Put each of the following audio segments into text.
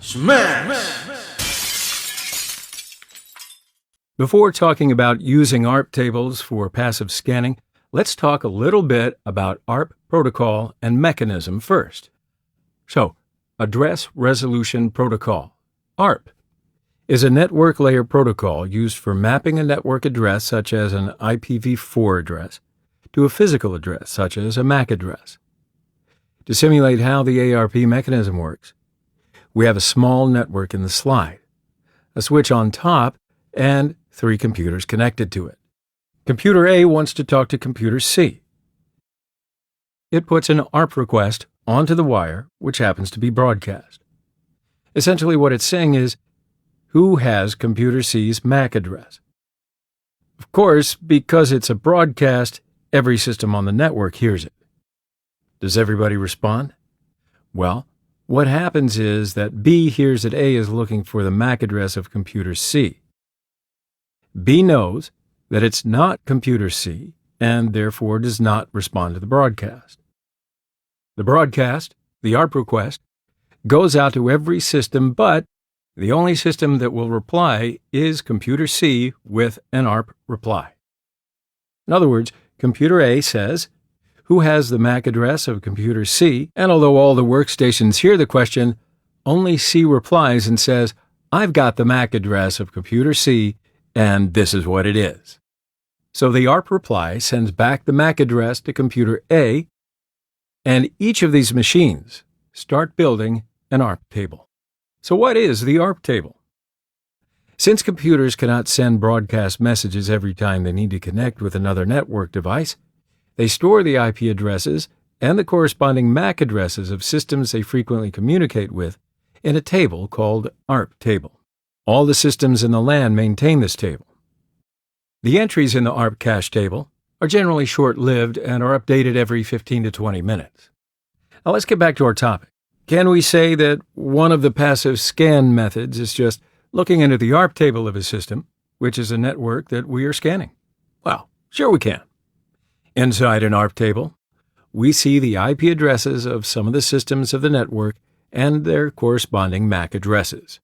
Smash! Before talking about using ARP tables for passive scanning, let's talk a little bit about ARP protocol and mechanism first. So, Address Resolution Protocol, ARP, is a network layer protocol used for mapping a network address such as an IPv4 address to a physical address such as a MAC address. To simulate how the ARP mechanism works, we have a small network in the slide, a switch on top, and 3 computers connected to it. Computer A wants to talk to computer C. It puts an ARP request onto the wire, which happens to be broadcast. Essentially what it's saying is, who has computer C's MAC address? Of course, because it's a broadcast, every system on the network hears it. Does everybody respond? Well, what happens is that B hears that A is looking for the MAC address of computer C. B knows that it's not computer C and therefore does not respond to the broadcast. The broadcast, the ARP request, goes out to every system, but the only system that will reply is computer C with an ARP reply. In other words, computer A says, who has the MAC address of computer C? And although all the workstations hear the question, only C replies and says, I've got the MAC address of computer C, and this is what it is. So the ARP reply sends back the MAC address to computer A, and each of these machines start building an ARP table. So what is the ARP table? Since computers cannot send broadcast messages every time they need to connect with another network device, they store the IP addresses and the corresponding MAC addresses of systems they frequently communicate with in a table called ARP table. All the systems in the LAN maintain this table. The entries in the ARP cache table are generally short-lived and are updated every 15 to 20 minutes. Now let's get back to our topic. Can we say that one of the passive scan methods is just looking into the ARP table of a system, which is a network that we are scanning? Well, sure we can. Inside an ARP table, we see the IP addresses of some of the systems of the network and their corresponding MAC addresses.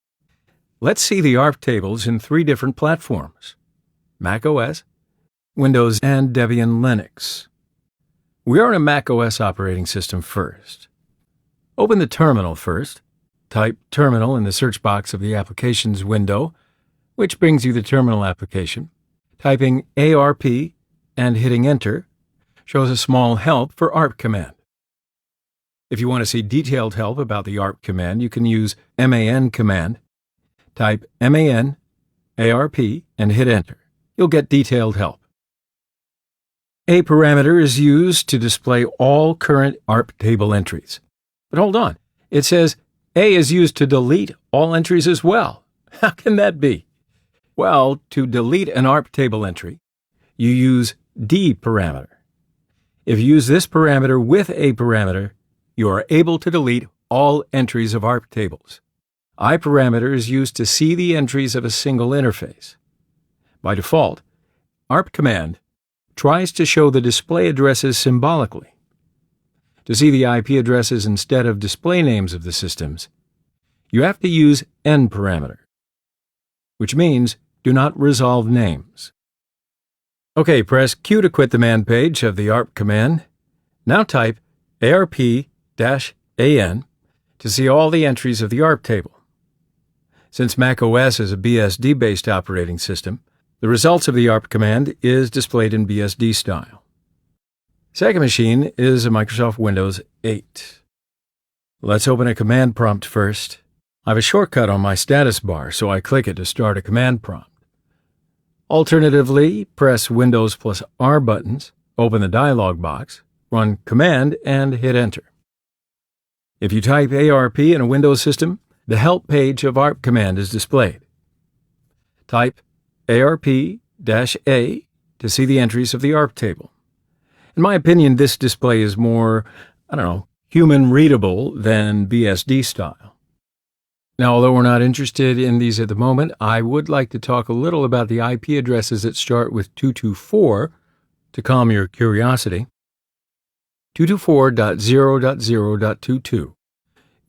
Let's see the ARP tables in 3 different platforms: Mac OS, Windows, and Debian Linux. We are in a Mac OS operating system first. Open the terminal first. Type terminal in the search box of the applications window, which brings you the terminal application. Typing ARP and hitting enter shows a small help for ARP command. If you want to see detailed help about the ARP command, you can use MAN command. Type MAN, ARP, and hit enter. You'll get detailed help. A parameter is used to display all current ARP table entries. But hold on, it says A is used to delete all entries as well. How can that be? Well, to delete an ARP table entry, you use D parameter. If you use this parameter with A parameter, you are able to delete all entries of ARP tables. I parameter is used to see the entries of a single interface. By default, ARP command tries to show the display addresses symbolically. To see the IP addresses instead of display names of the systems, you have to use N parameter, which means do not resolve names. Okay, press Q to quit the man page of the ARP command. Now type ARP-AN to see all the entries of the ARP table. Since Mac OS is a BSD-based operating system, the results of the ARP command is displayed in BSD style. Second machine is a Microsoft Windows 8. Let's open a command prompt first. I have a shortcut on my status bar, so I click it to start a command prompt. Alternatively, press Windows plus R buttons, open the dialog box, run Command, and hit Enter. If you type ARP in a Windows system, the help page of ARP command is displayed. Type ARP-A to see the entries of the ARP table. In my opinion, this display is more, human readable than BSD style. Now, although we're not interested in these at the moment, I would like to talk a little about the IP addresses that start with 224 to calm your curiosity. 224.0.0.22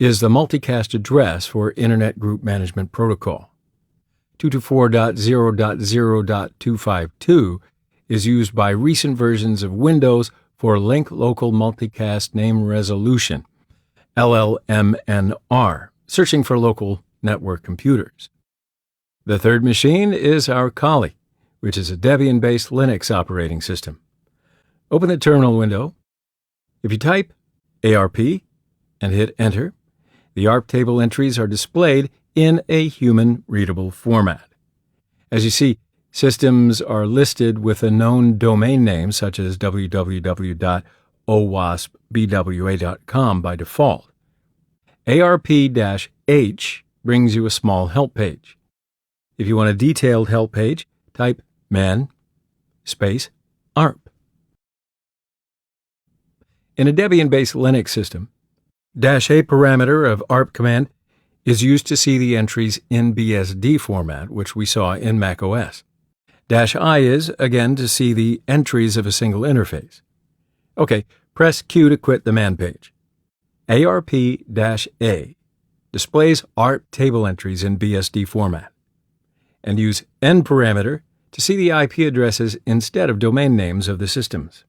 is the multicast address for Internet Group Management Protocol. 224.0.0.252 is used by recent versions of Windows for Link Local Multicast Name Resolution, LLMNR, searching for local network computers. The third machine is our Kali, which is a Debian-based Linux operating system. Open the terminal window. If you type ARP and hit Enter, the ARP table entries are displayed in a human-readable format. As you see, systems are listed with a known domain name such as www.owaspbwa.com by default. ARP-H brings you a small help page. If you want a detailed help page, type man space ARP. In a Debian-based Linux system, -A parameter of ARP command is used to see the entries in BSD format, which we saw in macOS. -I is, again, to see the entries of a single interface. Okay, press Q to quit the man page. ARP-A displays ARP table entries in BSD format, and use N parameter to see the IP addresses instead of domain names of the systems.